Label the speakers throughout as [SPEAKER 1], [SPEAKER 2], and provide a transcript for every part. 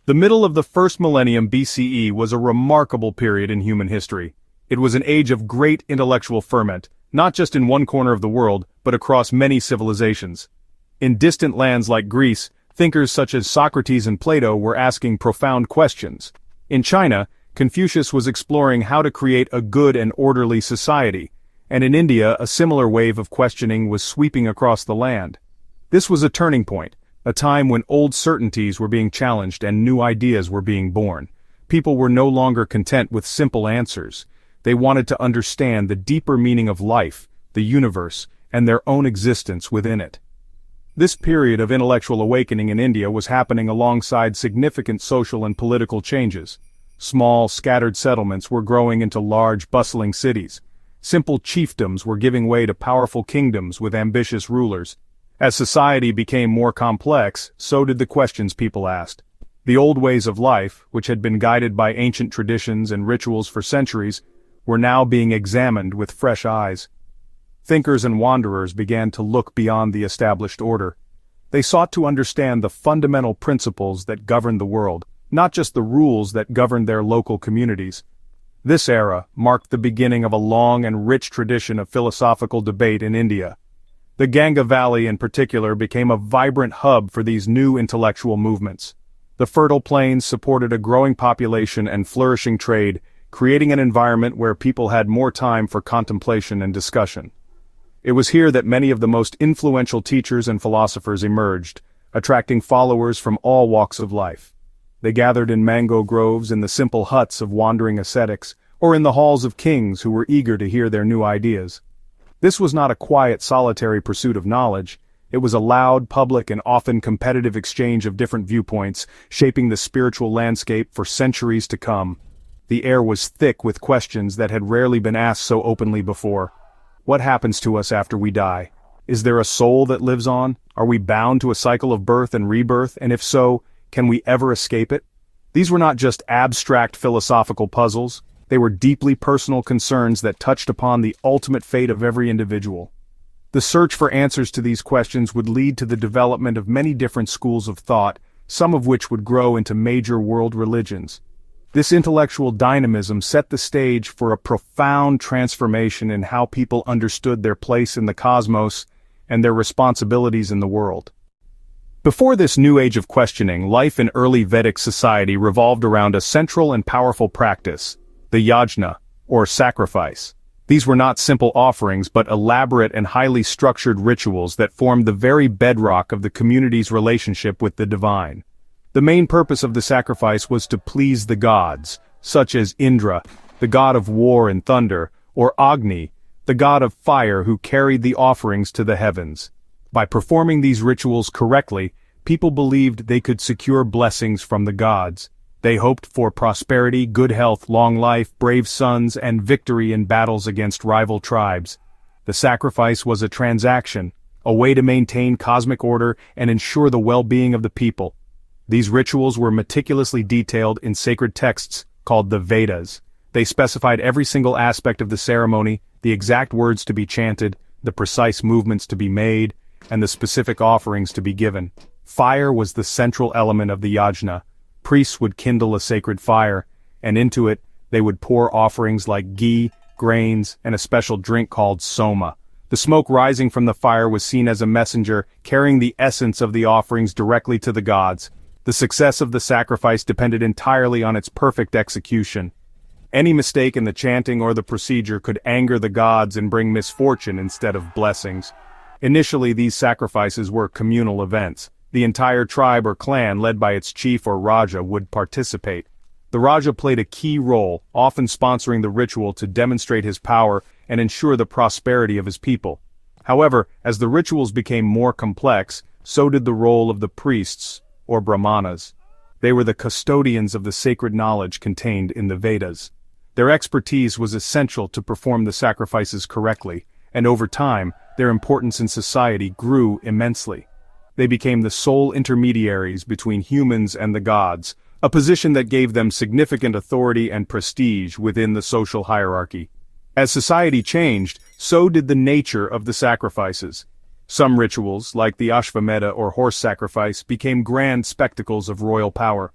[SPEAKER 1] The middle of the first millennium BCE was a remarkable period in human history. It was an age of great intellectual ferment, not just in one corner of the world, but across many civilizations. In distant lands like Greece, thinkers such as Socrates and Plato were asking profound questions. In China, Confucius was exploring how to create a good and orderly society, and in India a similar wave of questioning was sweeping across the land. This was a turning point, a time when old certainties were being challenged and new ideas were being born. People were no longer content with simple answers. They wanted to understand the deeper meaning of life, the universe, and their own existence within it. This period of intellectual awakening in India was happening alongside significant social and political changes. Small, scattered settlements were growing into large, bustling cities. Simple chiefdoms were giving way to powerful kingdoms with ambitious rulers. As society became more complex, so did the questions people asked. The old ways of life, which had been guided by ancient traditions and rituals for centuries, were now being examined with fresh eyes. Thinkers and wanderers began to look beyond the established order. They sought to understand the fundamental principles that governed the world, not just the rules that governed their local communities. This era marked the beginning of a long and rich tradition of philosophical debate in India. The Ganga Valley in particular became a vibrant hub for these new intellectual movements. The fertile plains supported a growing population and flourishing trade, creating an environment where people had more time for contemplation and discussion. It was here that many of the most influential teachers and philosophers emerged, attracting followers from all walks of life. They gathered in mango groves, in the simple huts of wandering ascetics, or in the halls of kings who were eager to hear their new ideas. This was not a quiet, solitary pursuit of knowledge. It was a loud, public, and often competitive exchange of different viewpoints, shaping the spiritual landscape for centuries to come. The air was thick with questions that had rarely been asked so openly before. What happens to us after we die? Is there a soul that lives on? Are we bound to a cycle of birth and rebirth, and if so, can we ever escape it? These were not just abstract philosophical puzzles. They were deeply personal concerns that touched upon the ultimate fate of every individual. The search for answers to these questions would lead to the development of many different schools of thought, some of which would grow into major world religions. This intellectual dynamism set the stage for a profound transformation in how people understood their place in the cosmos and their responsibilities in the world. Before this new age of questioning, life in early Vedic society revolved around a central and powerful practice, the yajna, or sacrifice. These were not simple offerings but elaborate and highly structured rituals that formed the very bedrock of the community's relationship with the divine. The main purpose of the sacrifice was to please the gods, such as Indra, the god of war and thunder, or Agni, the god of fire who carried the offerings to the heavens. By performing these rituals correctly, people believed they could secure blessings from the gods. They hoped for prosperity, good health, long life, brave sons, and victory in battles against rival tribes. The sacrifice was a transaction, a way to maintain cosmic order and ensure the well-being of the people. These rituals were meticulously detailed in sacred texts called the Vedas. They specified every single aspect of the ceremony, the exact words to be chanted, the precise movements to be made, and the specific offerings to be given. Fire was the central element of the yajna. Priests would kindle a sacred fire, and into it they would pour offerings like ghee, grains, and a special drink called soma. The smoke rising from the fire was seen as a messenger, carrying the essence of the offerings directly to the gods. The success of the sacrifice depended entirely on its perfect execution. Any mistake in the chanting or the procedure could anger the gods and bring misfortune instead of blessings. Initially, these sacrifices were communal events. The entire tribe or clan, led by its chief or raja, would participate. The raja played a key role, often sponsoring the ritual to demonstrate his power and ensure the prosperity of his people. However, as the rituals became more complex, so did the role of the priests, or brahmanas. They were the custodians of the sacred knowledge contained in the Vedas. Their expertise was essential to perform the sacrifices correctly, and over time, their importance in society grew immensely. They became the sole intermediaries between humans and the gods, a position that gave them significant authority and prestige within the social hierarchy. As society changed, so did the nature of the sacrifices. Some rituals, like the Ashvamedha or horse sacrifice, became grand spectacles of royal power.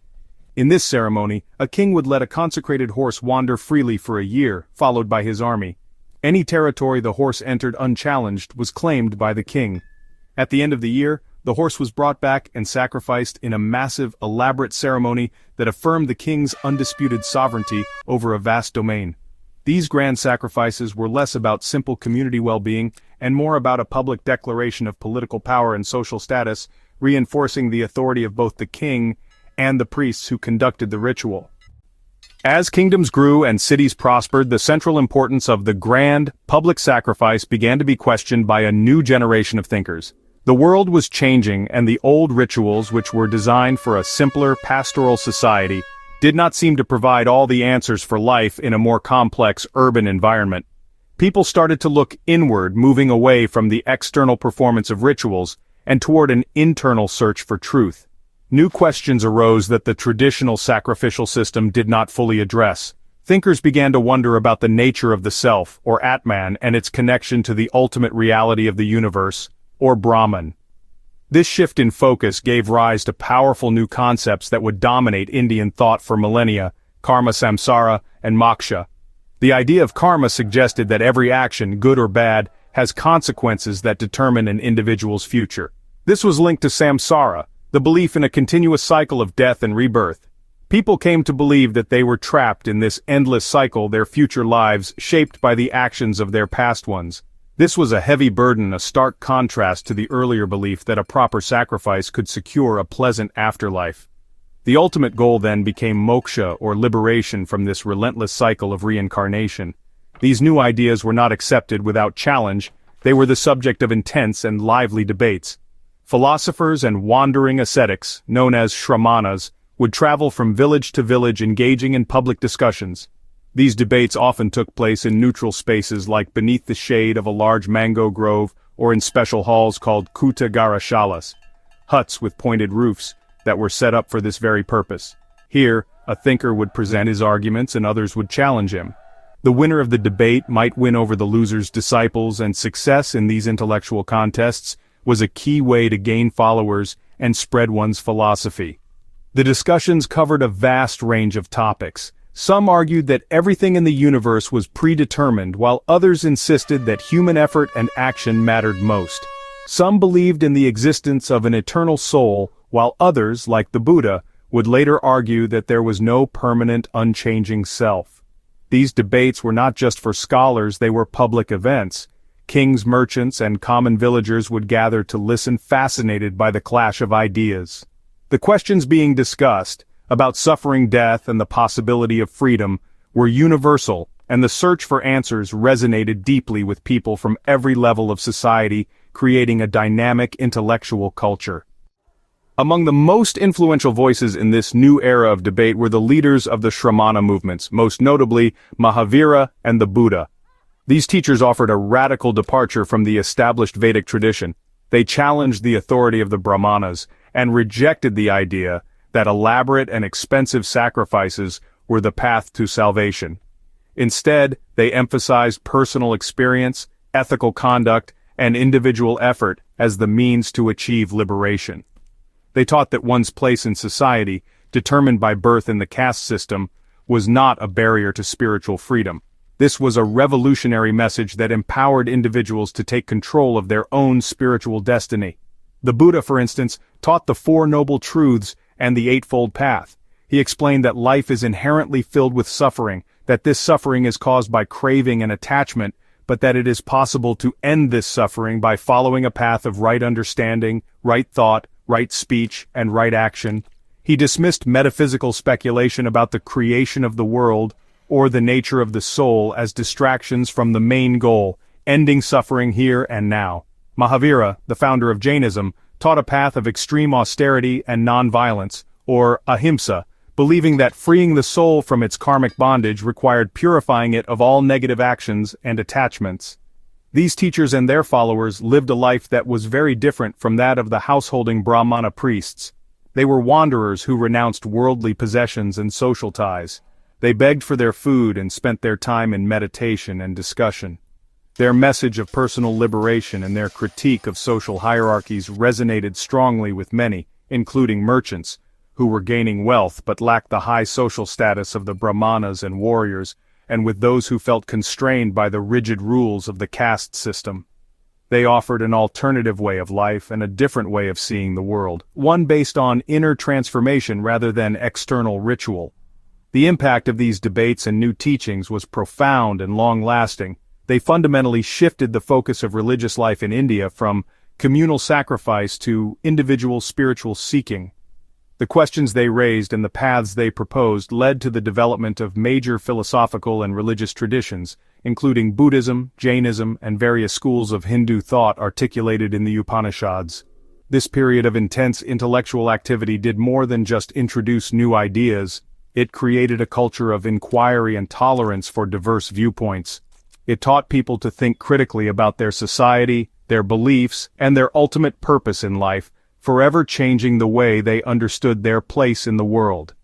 [SPEAKER 1] In this ceremony, a king would let a consecrated horse wander freely for a year, followed by his army. Any territory the horse entered unchallenged was claimed by the king. At the end of the year, the horse was brought back and sacrificed in a massive, elaborate ceremony that affirmed the king's undisputed sovereignty over a vast domain. These grand sacrifices were less about simple community well-being and more about a public declaration of political power and social status, reinforcing the authority of both the king and the priests who conducted the ritual. As kingdoms grew and cities prospered, the central importance of the grand, public sacrifice began to be questioned by a new generation of thinkers. The world was changing, and the old rituals, which were designed for a simpler, pastoral society, did not seem to provide all the answers for life in a more complex urban environment. People started to look inward, moving away from the external performance of rituals, and toward an internal search for truth. New questions arose that the traditional sacrificial system did not fully address. Thinkers began to wonder about the nature of the self, or Atman, and its connection to the ultimate reality of the universe, or Brahman. This shift in focus gave rise to powerful new concepts that would dominate Indian thought for millennia: karma, samsara, and moksha. The idea of karma suggested that every action, good or bad, has consequences that determine an individual's future. This was linked to samsara, the belief in a continuous cycle of death and rebirth. People came to believe that they were trapped in this endless cycle, their future lives shaped by the actions of their past ones. This was a heavy burden, a stark contrast to the earlier belief that a proper sacrifice could secure a pleasant afterlife. The ultimate goal then became moksha, or liberation from this relentless cycle of reincarnation. These new ideas were not accepted without challenge. They were the subject of intense and lively debates. Philosophers and wandering ascetics, known as shramanas, would travel from village to village engaging in public discussions. These debates often took place in neutral spaces like beneath the shade of a large mango grove or in special halls called kuta garashalas, huts with pointed roofs that were set up for this very purpose. Here, a thinker would present his arguments and others would challenge him. The winner of the debate might win over the loser's disciples, and success in these intellectual contests was a key way to gain followers and spread one's philosophy. The discussions covered a vast range of topics. Some argued that everything in the universe was predetermined, while others insisted that human effort and action mattered most. Some believed in the existence of an eternal soul, while others, like the Buddha, would later argue that there was no permanent, unchanging self. These debates were not just for scholars, they were public events. Kings, merchants, and common villagers would gather to listen, fascinated by the clash of ideas. The questions being discussed, about suffering, death, and the possibility of freedom, were universal, and the search for answers resonated deeply with people from every level of society, creating a dynamic intellectual culture. Among the most influential voices in this new era of debate were the leaders of the Shramana movements, most notably Mahavira and the Buddha. These teachers offered a radical departure from the established Vedic tradition. They challenged the authority of the Brahmanas and rejected the idea that elaborate and expensive sacrifices were the path to salvation. Instead, they emphasized personal experience, ethical conduct, and individual effort as the means to achieve liberation. They taught that one's place in society, determined by birth in the caste system, was not a barrier to spiritual freedom. This was a revolutionary message that empowered individuals to take control of their own spiritual destiny. The Buddha, for instance, taught the Four Noble Truths and the Eightfold Path. He explained that life is inherently filled with suffering, that this suffering is caused by craving and attachment, but that it is possible to end this suffering by following a path of right understanding, right thought, right speech, and right action. He dismissed metaphysical speculation about the creation of the world or the nature of the soul as distractions from the main goal, ending suffering here and now. Mahavira, the founder of Jainism, taught a path of extreme austerity and non-violence, or ahimsa, believing that freeing the soul from its karmic bondage required purifying it of all negative actions and attachments. These teachers and their followers lived a life that was very different from that of the householding Brahmana priests. They were wanderers who renounced worldly possessions and social ties. They begged for their food and spent their time in meditation and discussion. Their message of personal liberation and their critique of social hierarchies resonated strongly with many, including merchants, who were gaining wealth but lacked the high social status of the brahmanas and warriors, and with those who felt constrained by the rigid rules of the caste system. They offered an alternative way of life and a different way of seeing the world, one based on inner transformation rather than external ritual. The impact of these debates and new teachings was profound and long-lasting. They fundamentally shifted the focus of religious life in India from communal sacrifice to individual spiritual seeking. The questions they raised and the paths they proposed led to the development of major philosophical and religious traditions, including Buddhism, Jainism, and various schools of Hindu thought articulated in the Upanishads. This period of intense intellectual activity did more than just introduce new ideas. It created a culture of inquiry and tolerance for diverse viewpoints. It taught people to think critically about their society, their beliefs, and their ultimate purpose in life, forever changing the way they understood their place in the world.